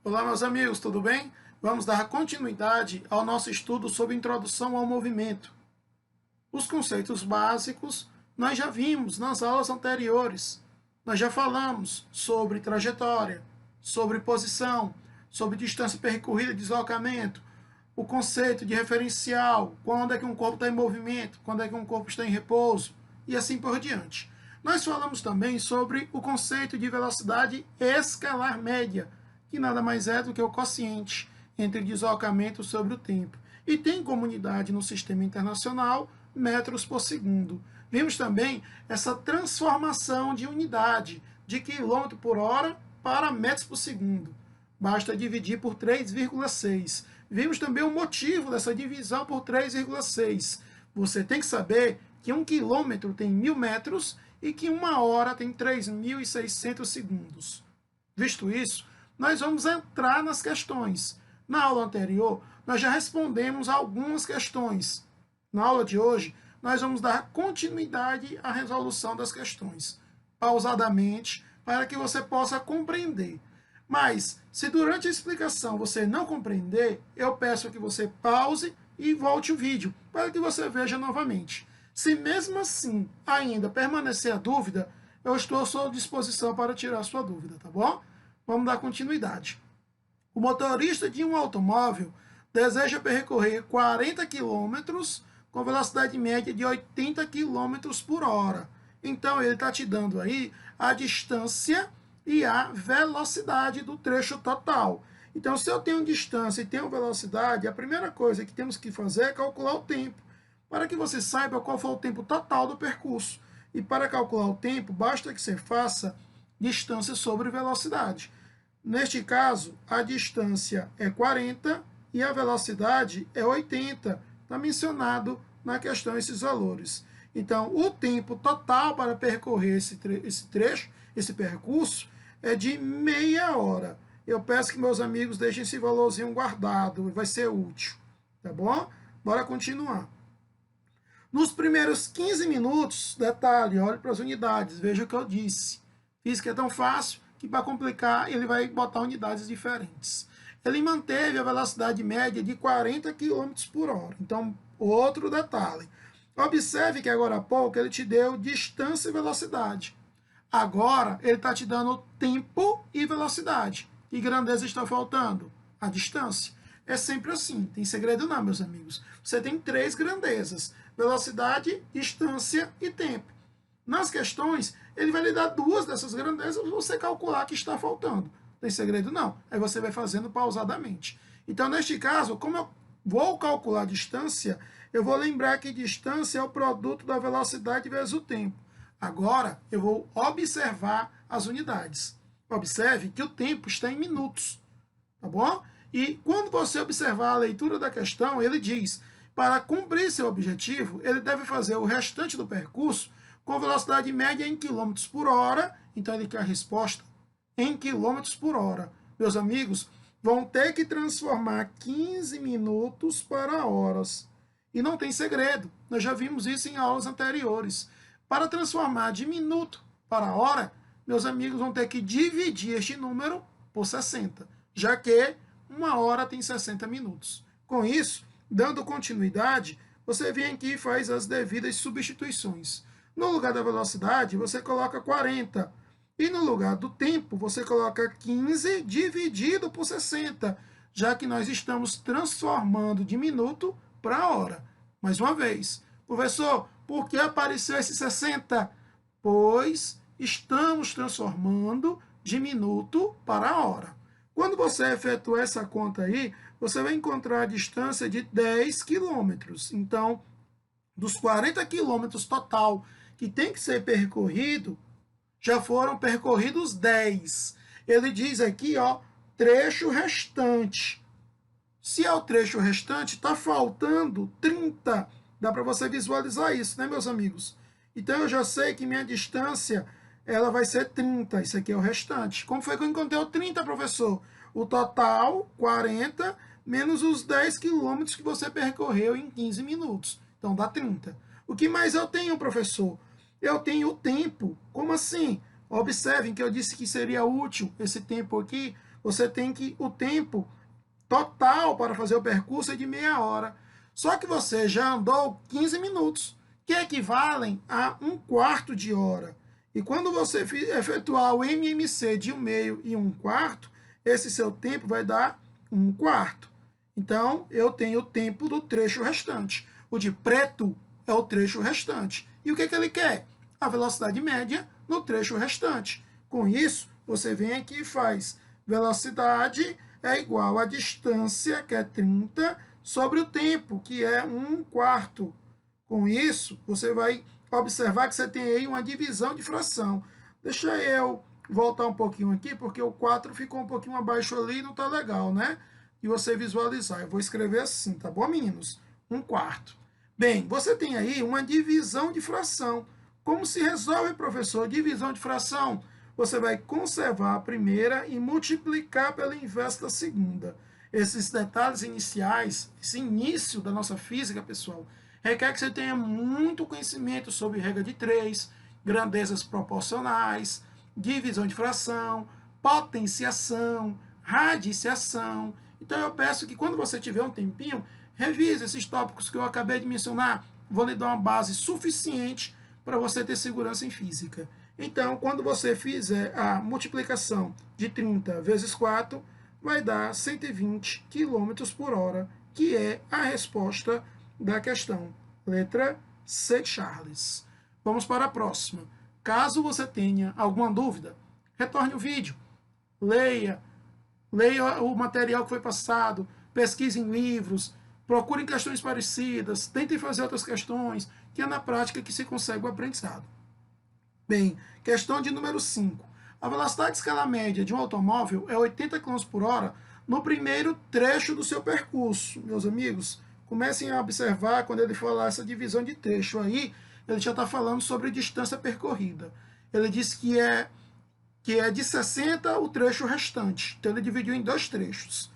Olá, meus amigos, tudo bem? Vamos dar continuidade ao nosso estudo sobre introdução ao movimento. Os conceitos básicos nós já vimos nas aulas anteriores. Nós já falamos sobre trajetória, sobre posição, sobre distância percorrida e deslocamento, o conceito de referencial, quando é que um corpo está em movimento, quando é que um corpo está em repouso, e assim por diante. Nós falamos também sobre o conceito de velocidade escalar média, que nada mais é do que o quociente entre deslocamento sobre o tempo. E tem como unidade no sistema internacional metros por segundo. Vimos também essa transformação de unidade de quilômetro por hora para metros por segundo. Basta dividir por 3,6. Vimos também o motivo dessa divisão por 3,6. Você tem que saber que 1 quilômetro tem 1.000 metros e que 1 hora tem 3.600 segundos. Visto isso, nós vamos entrar nas questões. Na aula anterior, nós já respondemos algumas questões. Na aula de hoje, nós vamos dar continuidade à resolução das questões, pausadamente, para que você possa compreender. Mas, se durante a explicação você não compreender, eu peço que você pause e volte o vídeo, para que você veja novamente. Se mesmo assim ainda permanecer a dúvida, eu estou à sua disposição para tirar a sua dúvida, tá bom? Vamos dar continuidade. O motorista de um automóvel deseja percorrer 40 km com velocidade média de 80 km por hora. Então, ele está te dando aí a distância e a velocidade do trecho total. Então, se eu tenho distância e tenho velocidade, a primeira coisa que temos que fazer é calcular o tempo, para que você saiba qual foi o tempo total do percurso. E para calcular o tempo, basta que você faça distância sobre velocidade. Neste caso, a distância é 40 e a velocidade é 80. Está mencionado na questão esses valores. Então, o tempo total para percorrer esse trecho, esse percurso, é de meia hora. Eu peço que meus amigos deixem esse valorzinho guardado, vai ser útil. Tá bom? Bora continuar. Nos primeiros 15 minutos, detalhe, olhe para as unidades, veja o que eu disse. Física é tão fácil que, para complicar, ele vai botar unidades diferentes. Ele manteve a velocidade média de 40 km por hora. Então, outro detalhe. Observe que agora há pouco ele te deu distância e velocidade. Agora, ele está te dando tempo e velocidade. Que grandeza está faltando? A distância. É sempre assim, tem segredo não, meus amigos. Você tem 3 grandezas: velocidade, distância e tempo. Nas questões, ele vai lhe dar 2 dessas grandezas para você calcular que está faltando. Tem segredo não. Aí você vai fazendo pausadamente. Então, neste caso, como eu vou calcular a distância, eu vou lembrar que distância é o produto da velocidade vezes o tempo. Agora, eu vou observar as unidades. Observe que o tempo está em minutos. Tá bom? E quando você observar a leitura da questão, ele diz, para cumprir seu objetivo, ele deve fazer o restante do percurso com velocidade média em km por hora. Então, ele quer a resposta em km por hora. Meus amigos, vão ter que transformar 15 minutos para horas. E não tem segredo, nós já vimos isso em aulas anteriores. Para transformar de minuto para hora, meus amigos vão ter que dividir este número por 60, já que 1 hora tem 60 minutos. Com isso, dando continuidade, você vem aqui e faz as devidas substituições. No lugar da velocidade, você coloca 40. E no lugar do tempo, você coloca 15 dividido por 60, já que nós estamos transformando de minuto para hora. Mais uma vez, professor, por que apareceu esse 60? Pois estamos transformando de minuto para hora. Quando você efetuar essa conta aí, você vai encontrar a distância de 10 quilômetros. Então, dos 40 quilômetros total que tem que ser percorrido, já foram percorridos 10. Ele diz aqui, ó, trecho restante. Se é o trecho restante, está faltando 30. Dá para você visualizar isso, né, meus amigos? Então, eu já sei que minha distância ela vai ser 30. Isso aqui é o restante. Como foi que eu encontrei o 30, professor? O total, 40, menos os 10 quilômetros que você percorreu em 15 minutos. Então, dá 30. O que mais eu tenho, professor? Eu tenho o tempo. Como assim? Observem que eu disse que seria útil esse tempo aqui. Você tem que o tempo total para fazer o percurso é de meia hora. Só que você já andou 15 minutos, que equivalem a um quarto de hora. E quando você efetuar o MMC de 1/2 e 1/4, esse seu tempo vai dar 1/4. Então, eu tenho o tempo do trecho restante. O de preto é o trecho restante. E o que ele quer? A velocidade média no trecho restante. Com isso, você vem aqui e faz velocidade é igual à distância, que é 30, sobre o tempo, que é 1/4. Com isso, você vai observar que você tem aí uma divisão de fração. Deixa eu voltar um pouquinho aqui, porque o 4 ficou um pouquinho abaixo ali e não está legal, né? E você visualizar. Eu vou escrever assim, tá bom, meninos? 1/4. Bem, você tem aí uma divisão de fração. Como se resolve, professor, divisão de fração? Você vai conservar a primeira e multiplicar pela inversa da segunda. Esses detalhes iniciais, esse início da nossa física, pessoal, requer que você tenha muito conhecimento sobre regra de 3, grandezas proporcionais, divisão de fração, potenciação, radiciação. Então eu peço que quando você tiver um tempinho, revise esses tópicos que eu acabei de mencionar. Vou lhe dar uma base suficiente para você ter segurança em física. Então, quando você fizer a multiplicação de 30 vezes 4, vai dar 120 km por hora, que é a resposta da questão. Letra C, Charles. Vamos para a próxima. Caso você tenha alguma dúvida, retorne o vídeo, leia o material que foi passado, pesquise em livros, procurem questões parecidas, tentem fazer outras questões, que é na prática que se consegue o aprendizado. Bem, questão de número 5. A velocidade de escala média de um automóvel é 80 km por hora no primeiro trecho do seu percurso. Meus amigos, comecem a observar quando ele falar essa divisão de trecho aí, ele já está falando sobre distância percorrida. Ele disse que é de 60 o trecho restante. Então ele dividiu em 2 trechos.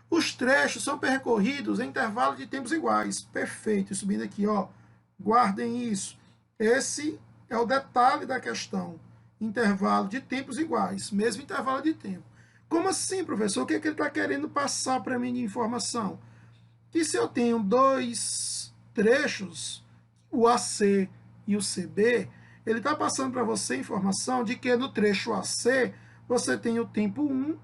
Os trechos são percorridos em intervalos de tempos iguais. Perfeito. Subindo aqui, ó. Guardem isso. Esse é o detalhe da questão. Intervalo de tempos iguais. Mesmo intervalo de tempo. Como assim, professor? O que ele está querendo passar para mim de informação? Que se eu tenho 2 trechos, o AC e o CB, ele está passando para você a informação de que no trecho AC você tem o tempo 1,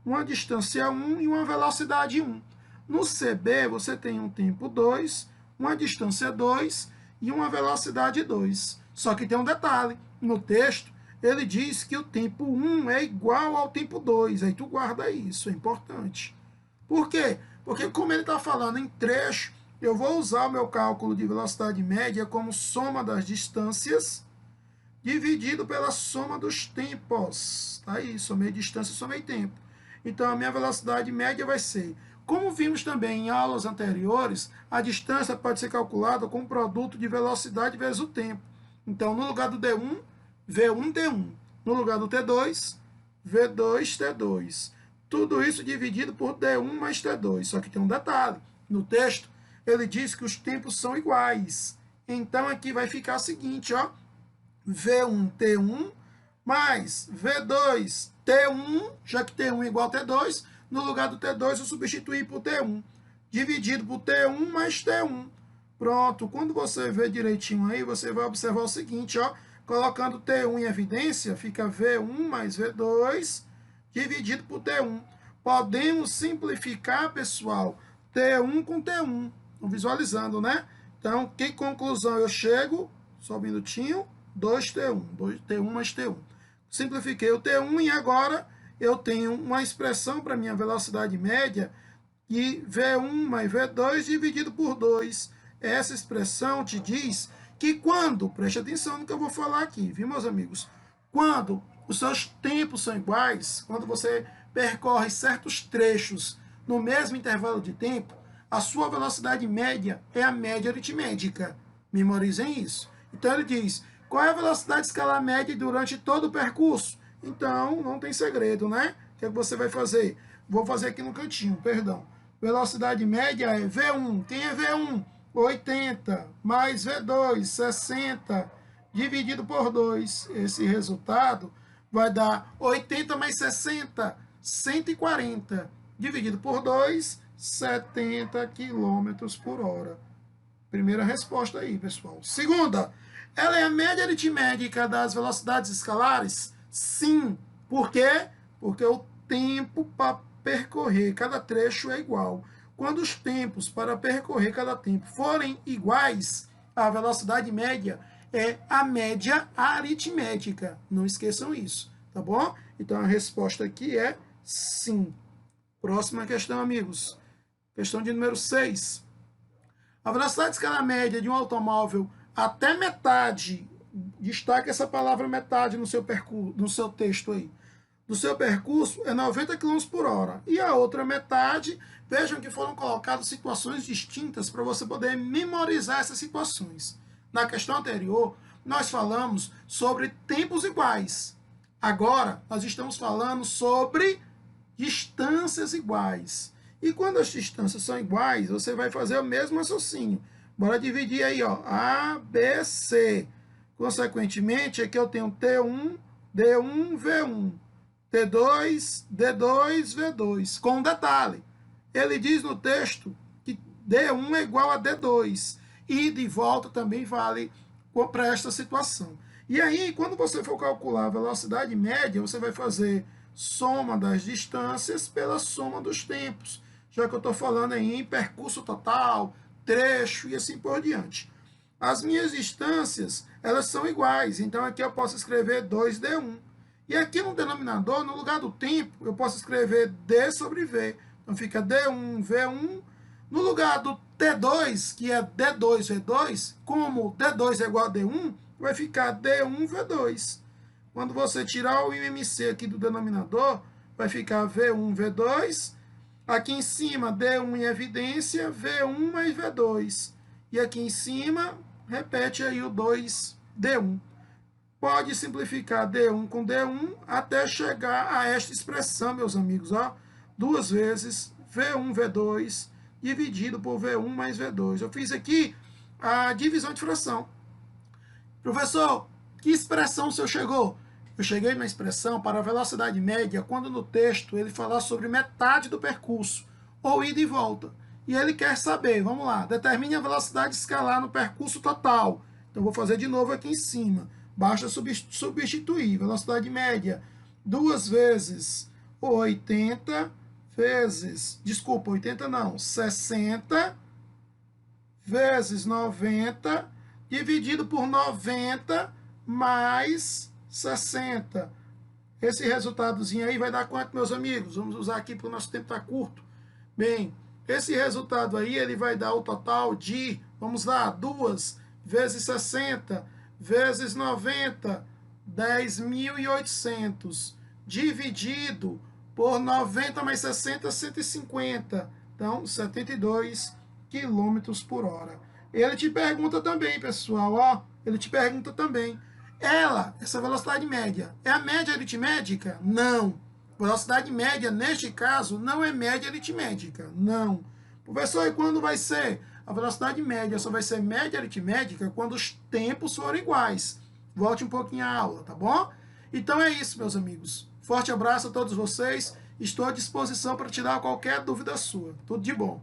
uma distância 1 e uma velocidade 1. No CB você tem um tempo 2, uma distância 2 e uma velocidade 2. Só que tem um detalhe, no texto ele diz que o tempo 1 é igual ao tempo 2, aí tu guarda isso, é importante. Por quê? Porque como ele está falando em trecho, eu vou usar o meu cálculo de velocidade média como soma das distâncias dividido pela soma dos tempos. Tá aí, somei distância, somei tempo. Então, a minha velocidade média vai ser, como vimos também em aulas anteriores, a distância pode ser calculada com o produto de velocidade vezes o tempo. Então, no lugar do D1, V1, D1. No lugar do T2, V2, T2. Tudo isso dividido por D1 mais T2. Só que tem um detalhe. No texto, ele diz que os tempos são iguais. Então, aqui vai ficar o seguinte, ó. V1, T1, mais V2, T1, já que T1 é igual a T2, no lugar do T2 eu substituí por T1, dividido por T1 mais T1. Pronto, quando você vê direitinho aí, você vai observar o seguinte, ó, colocando T1 em evidência, fica V1 mais V2, dividido por T1. Podemos simplificar, pessoal, T1 com T1, visualizando, né? Então, que conclusão eu chego? Só um minutinho. 2T1, T1 mais T1. Simplifiquei o T1 e agora eu tenho uma expressão para minha velocidade média que V1 mais V2 dividido por 2. Essa expressão te diz que quando, preste atenção no que eu vou falar aqui, viu, meus amigos? Quando os seus tempos são iguais, quando você percorre certos trechos no mesmo intervalo de tempo, a sua velocidade média é a média aritmética. Memorizem isso. Então ele diz, Qual é a velocidade escalar média durante todo o percurso? Então, não tem segredo, né? O que é que você vai fazer? Vou fazer aqui no cantinho, perdão. Velocidade média é V1. Quem é V1? 80 mais V2, 60, dividido por 2. Esse resultado vai dar 80 mais 60, 140, dividido por 2, 70 km por hora. Primeira resposta aí, pessoal. Segunda, ela é a média aritmética das velocidades escalares? Sim. Por quê? Porque o tempo para percorrer cada trecho é igual. Quando os tempos para percorrer cada tempo forem iguais, a velocidade média é a média aritmética. Não esqueçam isso, tá bom? Então a resposta aqui é sim. Próxima questão, amigos. Questão de número 6. A velocidade escalar média de um automóvel até metade, destaque essa palavra metade no seu percurso, no seu texto aí, do seu percurso é 90 km por hora. E a outra metade, vejam que foram colocadas situações distintas para você poder memorizar essas situações. Na questão anterior, nós falamos sobre tempos iguais. Agora, nós estamos falando sobre distâncias iguais. E quando as distâncias são iguais, você vai fazer o mesmo raciocínio. Bora dividir aí, ó, A, B, C. Consequentemente, aqui eu tenho T1, D1, V1. T2, D2, V2. Com um detalhe, ele diz no texto que D1 é igual a D2. E de volta também vale para esta situação. E aí, quando você for calcular a velocidade média, você vai fazer soma das distâncias pela soma dos tempos. Já que eu estou falando aí em percurso total, trecho e assim por diante. As minhas distâncias, elas são iguais. Então, aqui eu posso escrever 2D1. E aqui no denominador, no lugar do tempo, eu posso escrever D sobre V. Então, fica D1, V1. No lugar do T2, que é D2, V2, como D2 é igual a D1, vai ficar D1, V2. Quando você tirar o IMC aqui do denominador, vai ficar V1, V2. Aqui em cima, D1 em evidência, V1 mais V2. E aqui em cima, repete aí o 2D1. Pode simplificar D1 com D1 até chegar a esta expressão, meus amigos. Ó, 2 vezes V1, V2 dividido por V1 mais V2. Eu fiz aqui a divisão de fração. Professor, que expressão o senhor chegou? Eu cheguei na expressão para a velocidade média quando no texto ele falar sobre metade do percurso, ou ida e volta. E ele quer saber, vamos lá, determine a velocidade escalar no percurso total. Então, vou fazer de novo aqui em cima. Basta substituir. Velocidade média, 2 vezes 80 vezes, desculpa, 80 não, 60 vezes 90, dividido por 90 mais 60. Esse resultadozinho aí vai dar quanto, meus amigos? Vamos usar aqui porque o nosso tempo está curto. Bem, esse resultado aí, ele vai dar o total de, vamos lá, 2 vezes 60 vezes 90, 10.800, dividido por 90 mais 60, 150. Então, 72 km por hora. Ele te pergunta também, pessoal, ó, ele te pergunta também, essa velocidade média, é a média aritmética? Não. Velocidade média, neste caso, não é média aritmética. Não. Professor, e quando vai ser? A velocidade média só vai ser média aritmética quando os tempos forem iguais. Volte um pouquinho à aula, tá bom? Então é isso, meus amigos. Forte abraço a todos vocês. Estou à disposição para tirar qualquer dúvida sua. Tudo de bom.